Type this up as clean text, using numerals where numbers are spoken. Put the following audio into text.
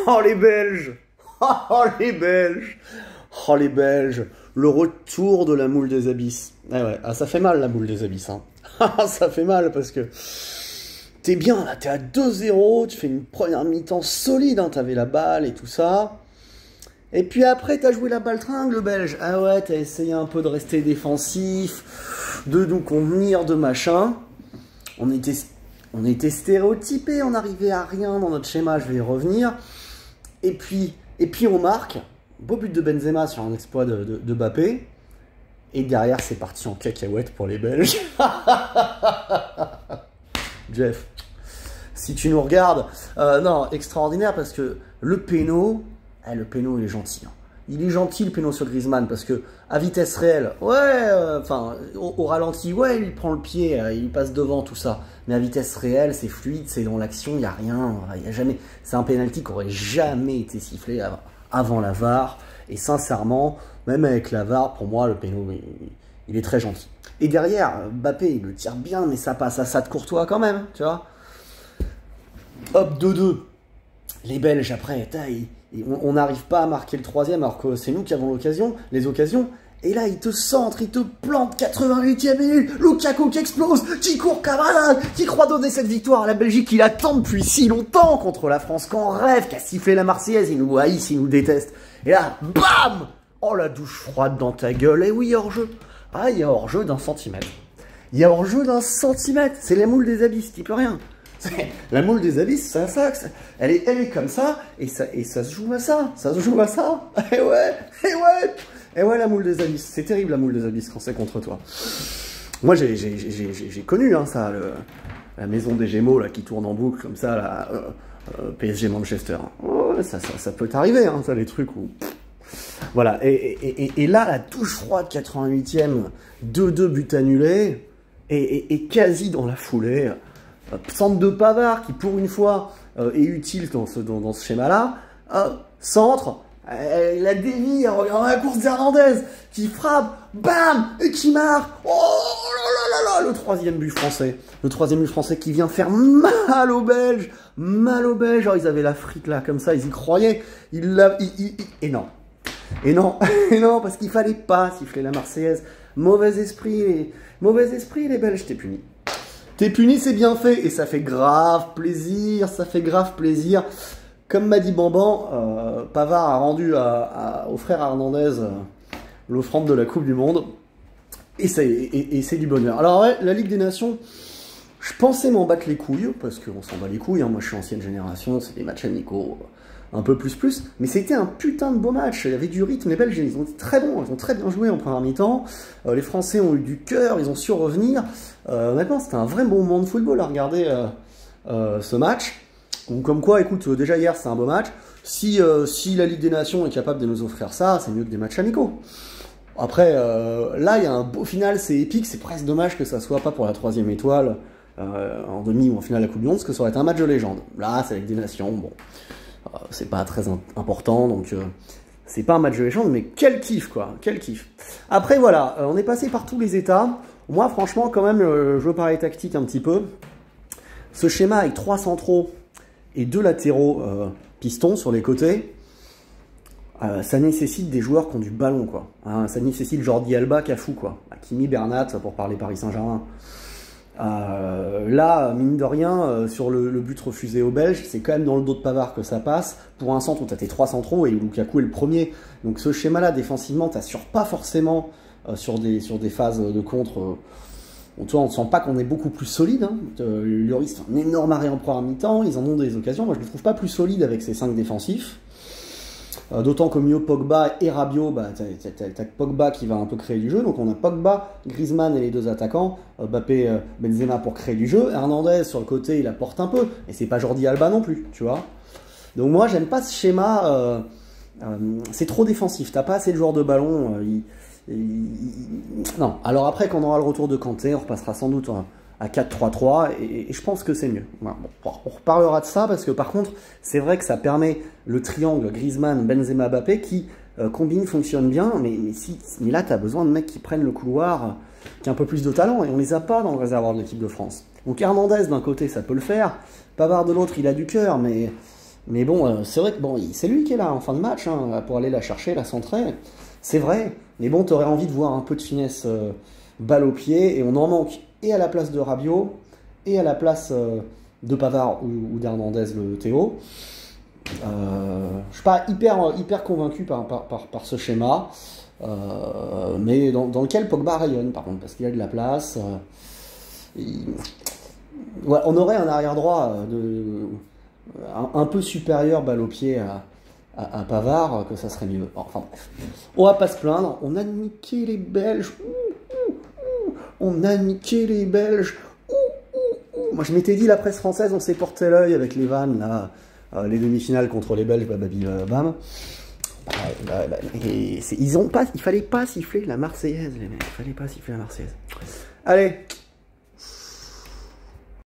Oh les Belges! Oh les Belges! Oh les Belges! Le retour de la moule des abysses. Ah ouais, ah, ça fait mal la moule des abysses, hein. Ça fait mal parce que t'es bien là, t'es à 2-0, tu fais une première mi-temps solide, hein, t'avais la balle et tout ça. Et puis après, t'as joué la baltringue, le Belge. Ah ouais, t'as essayé un peu de rester défensif, de nous contenir, de machin. On était stéréotypés, on n'arrivait à rien dans notre schéma, je vais y revenir. Et puis on marque. Beau but de Benzema sur un exploit de Mbappé. Et derrière, c'est parti en cacahuète pour les Belges. Jeff, si tu nous regardes, non, extraordinaire parce que le péno, le péno il est gentil. Hein. Il est gentil le péno sur Griezmann parce que à vitesse réelle, ouais, enfin au ralenti, ouais, il prend le pied, il passe devant tout ça. Mais à vitesse réelle, c'est fluide, c'est dans l'action, il n'y a rien, il y a jamais. C'est un pénalty qui aurait jamais été sifflé avant la VAR. Et sincèrement, même avec la VAR, pour moi, le péno, il est très gentil. Et derrière, Mbappé, il le tire bien, mais ça passe à ça de Courtois quand même, tu vois. Hop, 2-2. Les Belges, après, on n'arrive pas à marquer le troisième, alors que c'est nous qui avons les occasions. Et là, il te centre, il te plante, 88e minute, Lukaku qui explose, qui court comme un malade, qui croit donner cette victoire à la Belgique qu'il attend depuis si longtemps contre la France, qu'on rêve, qui a sifflé la Marseillaise, il nous haïssent, il nous déteste. Et là, bam! Oh, la douche froide dans ta gueule, et oui, il y a hors-jeu. Ah, il y a hors-jeu d'1 centimètre. Il y a hors-jeu d'1 centimètre, c'est la moule des abysses, tu peux rien. La moule des abysses, c'est ça, elle est comme ça, et ça se joue à ça, et ouais, la moule des abysses, c'est terrible la moule des abysses quand c'est contre toi. Moi j'ai connu hein, ça, la maison des Gémeaux là, qui tourne en boucle comme ça, là, PSG Manchester. Oh, ça peut t'arriver, hein, ça les trucs où... Voilà, et là, la touche froide, 88e, 2-2 but annulé, et quasi dans la foulée... Centre de Pavard qui pour une fois est utile dans ce schéma-là. Centre, la dévie, regarde la course d'Hernandez qui frappe, bam, et qui marque. Oh là là là là, le troisième but français. Le troisième but français qui vient faire mal aux Belges. Mal aux Belges. Alors, ils avaient la frite là, comme ça, ils y croyaient. Et non. Et non, et non, parce qu'il fallait pas siffler la Marseillaise. Mauvais esprit, les Belges, t'es puni. T'es puni, c'est bien fait, et ça fait grave plaisir, Comme m'a dit Bamban, Pavard a rendu au frère Hernandez l'offrande de la Coupe du Monde, et c'est du bonheur. Alors ouais, la Ligue des Nations, je pensais m'en battre les couilles, parce qu'on s'en bat les couilles, hein, moi je suis ancienne génération, c'est des matchs amicaux, un peu plus, mais c'était un putain de beau match, il y avait du rythme, les Belges ils ont été très bons, ils ont très bien joué en première mi-temps, les Français ont eu du cœur, ils ont su revenir, honnêtement c'était un vrai bon moment de football à regarder ce match, donc comme quoi, écoute, déjà hier c'était un beau match, si la Ligue des Nations est capable de nous offrir ça, c'est mieux que des matchs amicaux. Après, là il y a un beau final, c'est épique, c'est presque dommage que ça soit pas pour la 3e étoile, en demi ou en finale de la Coupe du Monde, parce que ça aurait été un match de légende. Là c'est la Ligue des Nations, bon... c'est pas très important, donc c'est pas un match de légende, mais quel kiff, quoi, quel kiff. Après, voilà, on est passé par tous les états. Moi, franchement, quand même, je veux parler tactique un petit peu. Ce schéma avec 3 centraux et 2 latéraux pistons sur les côtés, ça nécessite des joueurs qui ont du ballon, quoi. Hein, ça nécessite Jordi Alba, Cafu, quoi. Hakimi, Bernat, pour parler Paris Saint-Germain. Là, mine de rien, sur le but refusé aux Belges, c'est quand même dans le dos de Pavard que ça passe. Pour un centre où tu as tes 3 centraux et Lukaku est le premier. Donc ce schéma-là, défensivement, t'assures pas forcément sur des phases de contre. On ne sent pas qu'on est beaucoup plus solide. Hein. Lloris, c'est un énorme arrêt en première mi-temps. Ils en ont des occasions. Moi, je ne le trouve pas plus solide avec ces 5 défensifs. D'autant qu'au milieu Pogba et Rabiot, bah, t'as Pogba qui va un peu créer du jeu. Donc on a Pogba, Griezmann et les 2 attaquants, Mbappé, Benzema pour créer du jeu. Hernandez sur le côté, il apporte un peu. Et c'est pas Jordi Alba non plus, tu vois. Donc moi, j'aime pas ce schéma. C'est trop défensif. T'as pas assez de joueurs de ballon. Non. Alors après, quand on aura le retour de Kanté, on repassera sans doute à 4-3-3 et je pense que c'est mieux. Voilà. Bon, on reparlera de ça parce que par contre, c'est vrai que ça permet le triangle Griezmann, Benzema, Mbappé qui combine, fonctionne bien, mais là, tu as besoin de mecs qui prennent le couloir, qui ont un peu plus de talent et on les a pas dans le réservoir de l'équipe de France. Donc Hernandez d'un côté, ça peut le faire, Pavard de l'autre, il a du cœur, mais Mais bon, c'est vrai que bon, c'est lui qui est là en fin de match hein, pour aller la chercher, la centrer. C'est vrai. Mais bon, t'aurais envie de voir un peu de finesse balle au pied. Et on en manque et à la place de Rabiot et à la place de Pavard ou d'Hernandez le Théo. Je suis pas hyper convaincu par ce schéma. Mais dans lequel Pogba rayonne par contre, parce qu'il y a de la place. Ouais, on aurait un arrière droit un peu supérieur balle au pied à Pavard, que ça serait mieux. Enfin bref, on va pas se plaindre. On a niqué les Belges. On a niqué les Belges. Moi je m'étais dit la presse française, on s'est porté l'œil avec les vannes là, les demi-finales contre les Belges, bam. Il fallait pas siffler la Marseillaise, les mecs. Il fallait pas siffler la Marseillaise. Allez.